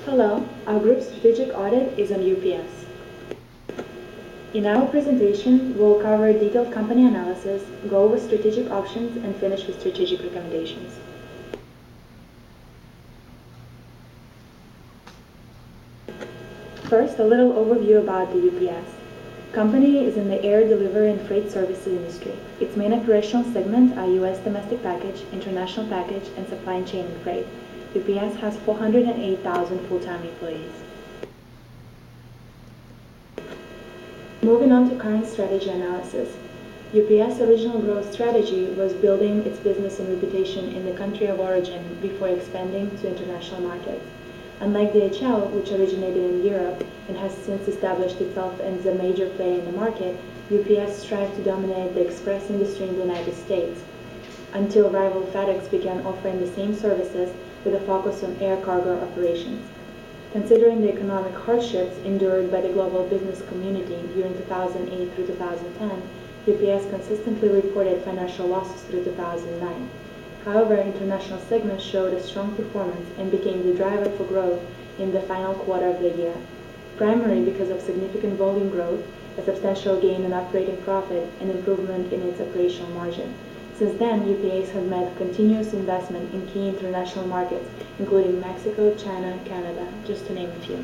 Hello, our group's strategic audit is on UPS. In our presentation, we'll cover detailed company analysis, go over strategic options, and finish with strategic recommendations. First, a little overview about the UPS. Company is in the air delivery and freight services industry. Its main operational segments are U.S. domestic package, international package, and supply chain and freight. UPS has 408,000 full-time employees. Moving on to current strategy analysis. UPS' original growth strategy was building its business and reputation in the country of origin before expanding to international markets. Unlike DHL, which originated in Europe and has since established itself as a major player in the market, UPS strived to dominate the express industry in the United States, until rival FedEx began offering the same services with a focus on air cargo operations. Considering the economic hardships endured by the global business community during 2008 through 2010, UPS consistently reported financial losses through 2009. However, international segments showed a strong performance and became the driver for growth in the final quarter of the year, primarily because of significant volume growth, a substantial gain in operating profit, and improvement in its operational margin. Since then, UPS has made continuous investment in key international markets, including Mexico, China, Canada, just to name a few.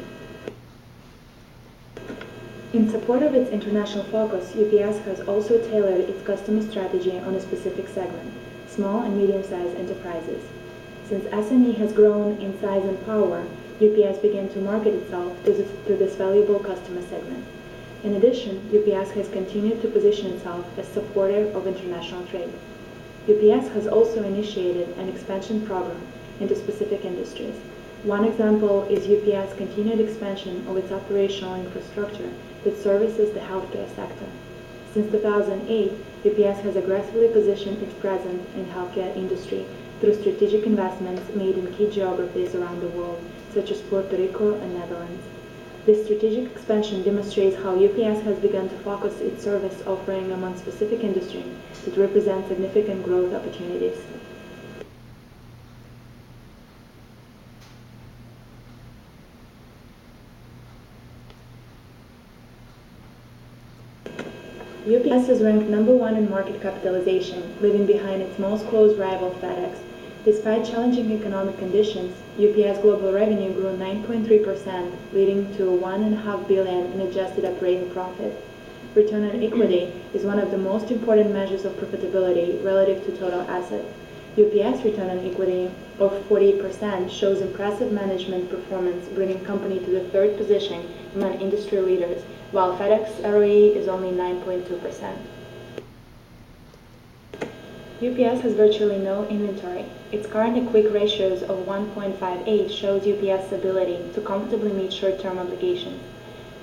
In support of its international focus, UPS has also tailored its customer strategy on a specific segment, small and medium-sized enterprises. Since SME has grown in size and power, UPS began to market itself to this valuable customer segment. In addition, UPS has continued to position itself as supporter of international trade. UPS has also initiated an expansion program into specific industries. One example is UPS' continued expansion of its operational infrastructure that services the healthcare sector. Since 2008, UPS has aggressively positioned its presence in healthcare industry through strategic investments made in key geographies around the world, such as Puerto Rico and Netherlands. This strategic expansion demonstrates how UPS has begun to focus its service offering among specific industries that represent significant growth opportunities. UPS is ranked number 1 in market capitalization, leaving behind its most close rival FedEx. Despite challenging economic conditions, UPS global revenue grew 9.3%, leading to $1.5 billion in adjusted operating profit. Return on equity is one of the most important measures of profitability relative to total assets. UPS return on equity of 40% shows impressive management performance, bringing company to the 3rd position among industry leaders, while FedEx ROE is only 9.2%. UPS has virtually no inventory. Its current and quick ratios of 1.58 shows UPS's ability to comfortably meet short-term obligations.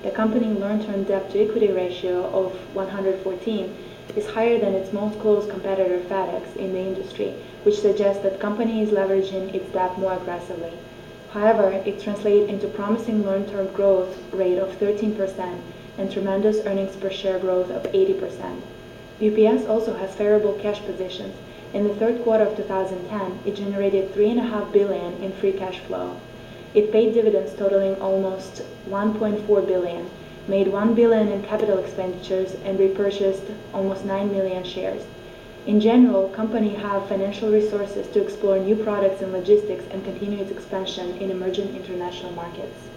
The company's long-term debt-to-equity ratio of 114 is higher than its most close competitor FedEx in the industry, which suggests that company is leveraging its debt more aggressively. However, it translates into promising long-term growth rate of 13% and tremendous earnings per share growth of 80%. UPS also has favorable cash positions. In the 3rd quarter of 2010, it generated $3.5 billion in free cash flow. It paid dividends totaling almost $1.4 billion, made $1 billion in capital expenditures, and repurchased almost 9 million shares. In general, company have financial resources to explore new products and logistics and continue its expansion in emerging international markets.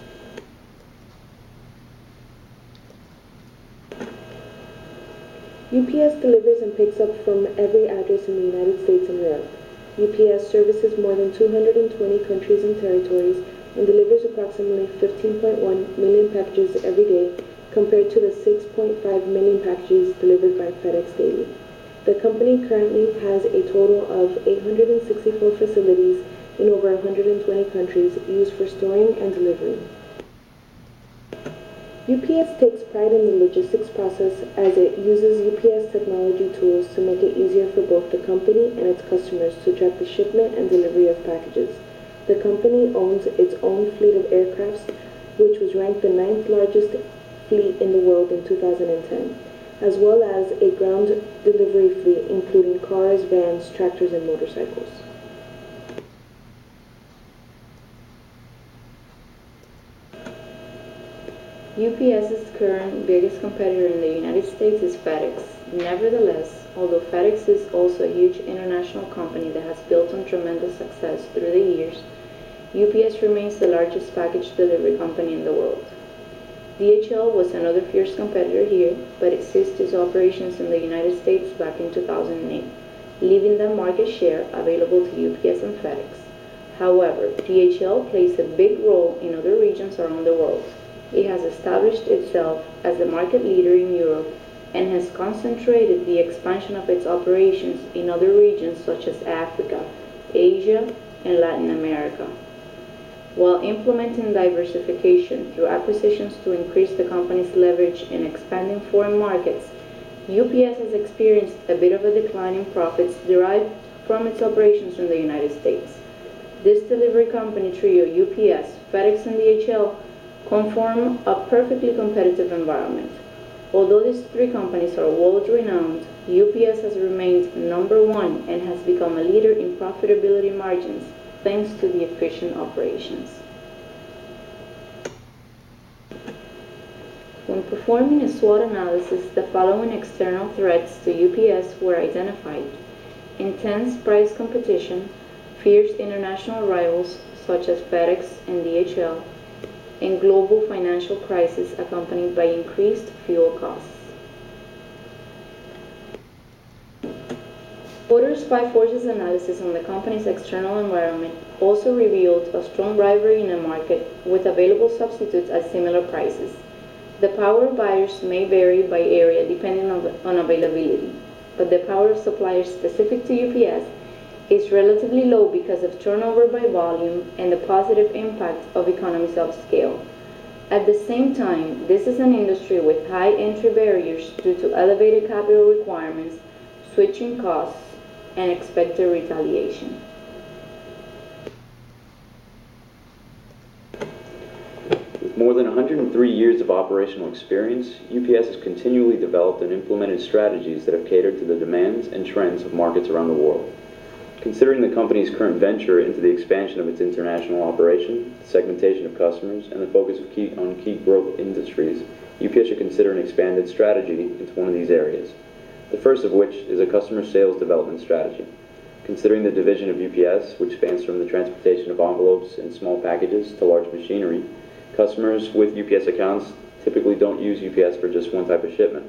UPS delivers and picks up from every address in the United States and Europe. UPS services more than 220 countries and territories and delivers approximately 15.1 million packages every day compared to the 6.5 million packages delivered by FedEx daily. The company currently has a total of 864 facilities in over 120 countries used for storing and delivering. UPS takes pride in the logistics process as it uses UPS technology tools to make it easier for both the company and its customers to track the shipment and delivery of packages. The company owns its own fleet of aircrafts, which was ranked the 9th largest fleet in the world in 2010, as well as a ground delivery fleet including cars, vans, tractors, and motorcycles. UPS's current biggest competitor in the United States is FedEx. Nevertheless, although FedEx is also a huge international company that has built on tremendous success through the years, UPS remains the largest package delivery company in the world. DHL was another fierce competitor here, but it ceased its operations in the United States back in 2008, leaving the market share available to UPS and FedEx. However, DHL plays a big role in other regions around the world. It has established itself as the market leader in Europe and has concentrated the expansion of its operations in other regions such as Africa, Asia, and Latin America. While implementing diversification through acquisitions to increase the company's leverage in expanding foreign markets, UPS has experienced a bit of a decline in profits derived from its operations in the United States. This delivery company trio, UPS, FedEx, and DHL, conform a perfectly competitive environment. Although these three companies are world-renowned, UPS has remained number one and has become a leader in profitability margins thanks to the efficient operations. When performing a SWOT analysis, the following external threats to UPS were identified: intense price competition, fierce international rivals such as FedEx and DHL, and global financial crisis accompanied by increased fuel costs. Porter Spy Force's analysis on the company's external environment also revealed a strong rivalry in the market with available substitutes at similar prices. The power of buyers may vary by area depending on availability, but the power of suppliers specific to UPS is relatively low because of turnover by volume and the positive impact of economies of scale. At the same time, this is an industry with high entry barriers due to elevated capital requirements, switching costs, and expected retaliation. With more than 103 years of operational experience, UPS has continually developed and implemented strategies that have catered to the demands and trends of markets around the world. Considering the company's current venture into the expansion of its international operation, segmentation of customers, and the focus on key growth industries, UPS should consider an expanded strategy into one of these areas. The first of which is a customer sales development strategy. Considering the division of UPS, which spans from the transportation of envelopes and small packages to large machinery, customers with UPS accounts typically don't use UPS for just one type of shipment.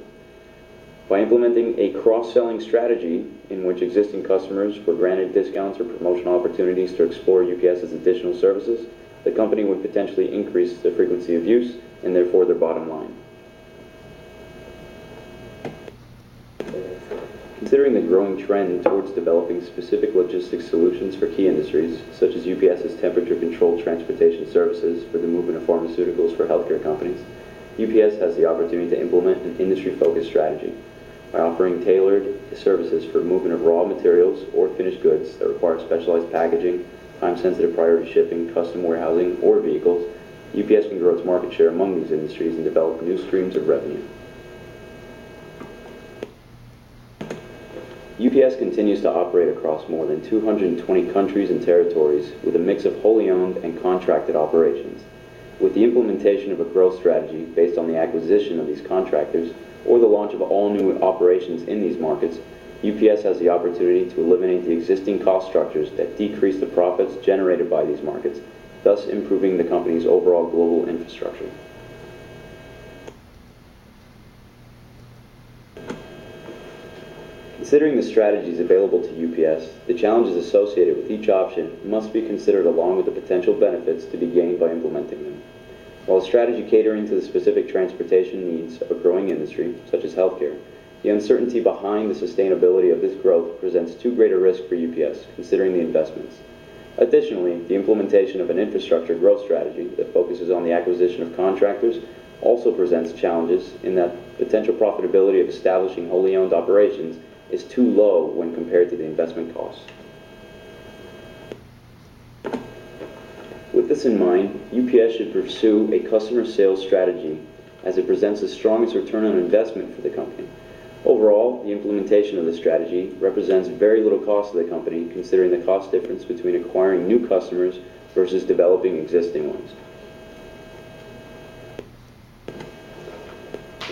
By implementing a cross-selling strategy in which existing customers were granted discounts or promotional opportunities to explore UPS's additional services, the company would potentially increase the frequency of use and therefore their bottom line. Considering the growing trend towards developing specific logistics solutions for key industries, such as UPS's temperature-controlled transportation services for the movement of pharmaceuticals for healthcare companies, UPS has the opportunity to implement an industry-focused strategy by offering tailored services for movement of raw materials or finished goods that require specialized packaging, time-sensitive priority shipping, custom warehousing, or vehicles. UPS can grow its market share among these industries and develop new streams of revenue. UPS continues to operate across more than 220 countries and territories with a mix of wholly owned and contracted operations. With the implementation of a growth strategy based on the acquisition of these contractors or the launch of all new operations in these markets, UPS has the opportunity to eliminate the existing cost structures that decrease the profits generated by these markets, thus improving the company's overall global infrastructure. Considering the strategies available to UPS, the challenges associated with each option must be considered along with the potential benefits to be gained by implementing them. While a strategy catering to the specific transportation needs of a growing industry, such as healthcare, the uncertainty behind the sustainability of this growth presents too great a risk for UPS, considering the investments. Additionally, the implementation of an infrastructure growth strategy that focuses on the acquisition of contractors also presents challenges in that potential profitability of establishing wholly owned operations is too low when compared to the investment costs. With this in mind, UPS should pursue a customer sales strategy as it presents the strongest return on investment for the company. Overall, the implementation of this strategy represents very little cost to the company, considering the cost difference between acquiring new customers versus developing existing ones.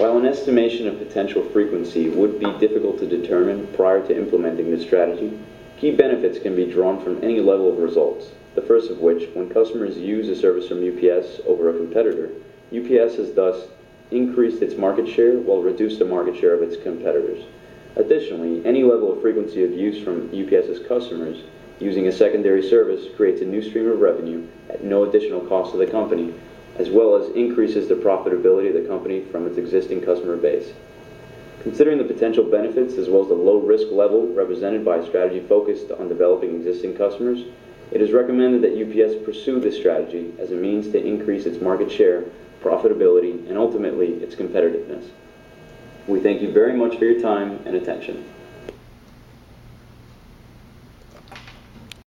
While an estimation of potential frequency would be difficult to determine prior to implementing this strategy, key benefits can be drawn from any level of results. The first of which, when customers use a service from UPS over a competitor, UPS has thus increased its market share while reduced the market share of its competitors. Additionally, any level of frequency of use from UPS's customers using a secondary service creates a new stream of revenue at no additional cost to the company, as well as increases the profitability of the company from its existing customer base. Considering the potential benefits as well as the low risk level represented by a strategy focused on developing existing customers, it is recommended that UPS pursue this strategy as a means to increase its market share, profitability, and ultimately its competitiveness. We thank you very much for your time and attention.